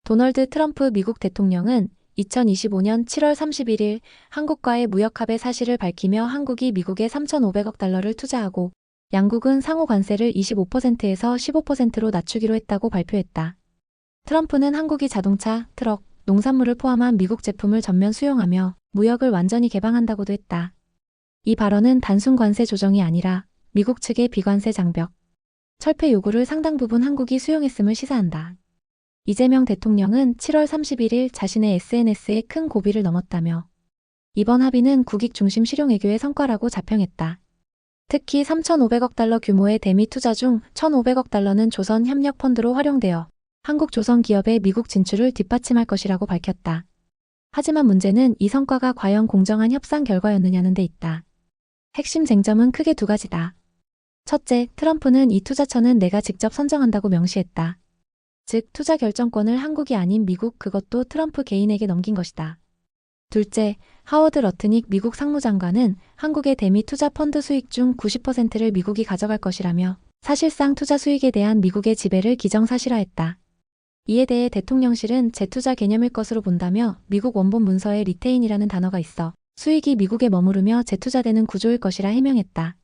도널드 트럼프 미국 대통령은 2025년 7월 31일 한국과의 무역합의 사실을 밝히며 한국이 미국에 3,500억 달러를 투자하고 양국은 상호 관세를 25%에서 15%로 낮추기로 했다고 발표했다. 트럼프는 한국이 자동차, 트럭, 농산물을 포함한 미국 제품을 전면 수용하며 무역을 완전히 개방한다고도 했다. 이 발언은 단순 관세 조정이 아니라 미국 측의 비관세 장벽, 철폐 요구를 상당 부분 한국이 수용했음을 시사한다. 이재명 대통령은 7월 31일 자신의 SNS에 큰 고비를 넘었다며 이번 합의는 국익 중심 실용외교의 성과라고 자평했다. 특히 3,500억 달러 규모의 대미 투자 중 1,500억 달러는 조선협력펀드로 활용되어 한국 조선 기업의 미국 진출을 뒷받침할 것이라고 밝혔다. 하지만 문제는 이 성과가 과연 공정한 협상 결과였느냐는 데 있다. 핵심 쟁점은 크게 두 가지다. 첫째, 트럼프는 이 투자처는 내가 직접 선정한다고 명시했다. 즉, 투자 결정권을 한국이 아닌 미국, 그것도 트럼프 개인에게 넘긴 것이다. 둘째, 하워드 러트닉 미국 상무장관은 한국의 대미 투자 펀드 수익 중 90%를 미국이 가져갈 것이라며 사실상 투자 수익에 대한 미국의 지배를 기정사실화했다. 이에 대해 대통령실은 재투자 개념일 것으로 본다며 미국 원본 문서에 리테인이라는 단어가 있어 수익이 미국에 머무르며 재투자되는 구조일 것이라 해명했다.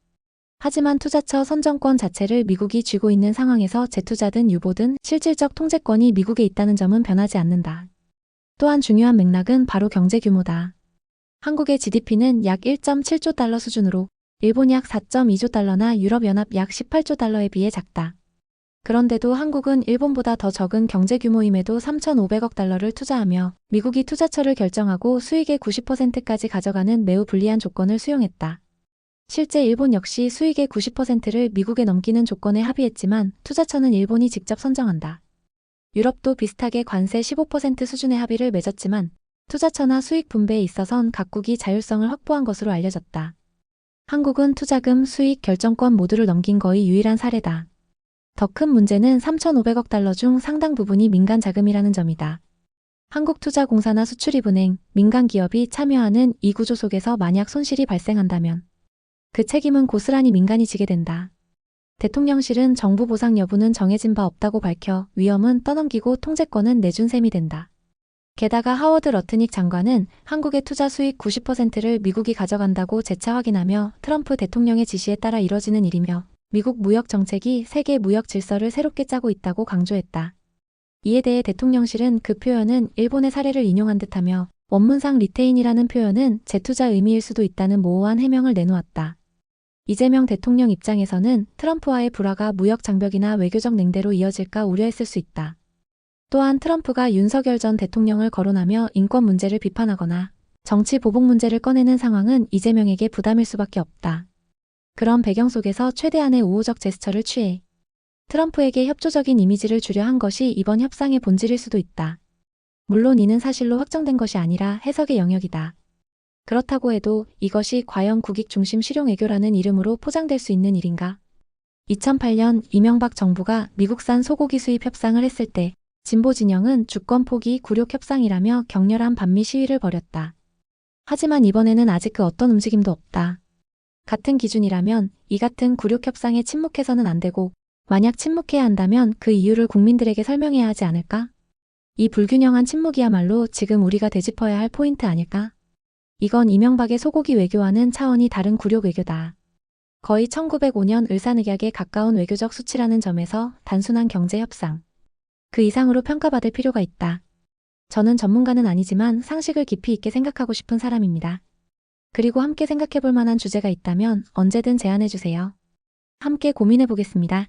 하지만 투자처 선정권 자체를 미국이 쥐고 있는 상황에서 재투자든 유보든 실질적 통제권이 미국에 있다는 점은 변하지 않는다. 또한 중요한 맥락은 바로 경제 규모다. 한국의 GDP는 약 1.7조 달러 수준으로 일본 약 4.2조 달러나 유럽연합 약 18조 달러에 비해 작다. 그런데도 한국은 일본보다 더 적은 경제 규모임에도 3,500억 달러를 투자하며 미국이 투자처를 결정하고 수익의 90%까지 가져가는 매우 불리한 조건을 수용했다. 실제 일본 역시 수익의 90%를 미국에 넘기는 조건에 합의했지만 투자처는 일본이 직접 선정한다. 유럽도 비슷하게 관세 15% 수준의 합의를 맺었지만 투자처나 수익 분배에 있어선 각국이 자율성을 확보한 것으로 알려졌다. 한국은 투자금, 수익, 결정권 모두를 넘긴 거의 유일한 사례다. 더 큰 문제는 3,500억 달러 중 상당 부분이 민간 자금이라는 점이다. 한국투자공사나 수출입은행, 민간 기업이 참여하는 이 구조 속에서 만약 손실이 발생한다면 그 책임은 고스란히 민간이 지게 된다. 대통령실은 정부 보상 여부는 정해진 바 없다고 밝혀 위험은 떠넘기고 통제권은 내준 셈이 된다. 게다가 하워드 러트닉 장관은 한국의 투자 수익 90%를 미국이 가져간다고 재차 확인하며 트럼프 대통령의 지시에 따라 이뤄지는 일이며 미국 무역 정책이 세계 무역 질서를 새롭게 짜고 있다고 강조했다. 이에 대해 대통령실은 그 표현은 일본의 사례를 인용한 듯하며 원문상 리테인이라는 표현은 재투자 의미일 수도 있다는 모호한 해명을 내놓았다. 이재명 대통령 입장에서는 트럼프와의 불화가 무역 장벽이나 외교적 냉대로 이어질까 우려했을 수 있다. 또한 트럼프가 윤석열 전 대통령을 거론하며 인권 문제를 비판하거나 정치 보복 문제를 꺼내는 상황은 이재명에게 부담일 수밖에 없다. 그런 배경 속에서 최대한의 우호적 제스처를 취해 트럼프에게 협조적인 이미지를 주려 한 것이 이번 협상의 본질일 수도 있다. 물론 이는 사실로 확정된 것이 아니라 해석의 영역이다. 그렇다고 해도 이것이 과연 국익 중심 실용외교라는 이름으로 포장될 수 있는 일인가? 2008년 이명박 정부가 미국산 소고기 수입 협상을 했을 때 진보 진영은 주권 포기 굴욕 협상이라며 격렬한 반미 시위를 벌였다. 하지만 이번에는 아직 그 어떤 움직임도 없다. 같은 기준이라면 이 같은 굴욕 협상에 침묵해서는 안 되고 만약 침묵해야 한다면 그 이유를 국민들에게 설명해야 하지 않을까? 이 불균형한 침묵이야말로 지금 우리가 되짚어야 할 포인트 아닐까? 이건 이명박의 소고기 외교와는 차원이 다른 굴욕 외교다. 거의 1905년 을사늑약에 가까운 외교적 수치라는 점에서 단순한 경제 협상. 그 이상으로 평가받을 필요가 있다. 저는 전문가는 아니지만 상식을 깊이 있게 생각하고 싶은 사람입니다. 그리고 함께 생각해 볼 만한 주제가 있다면 언제든 제안해 주세요. 함께 고민해 보겠습니다.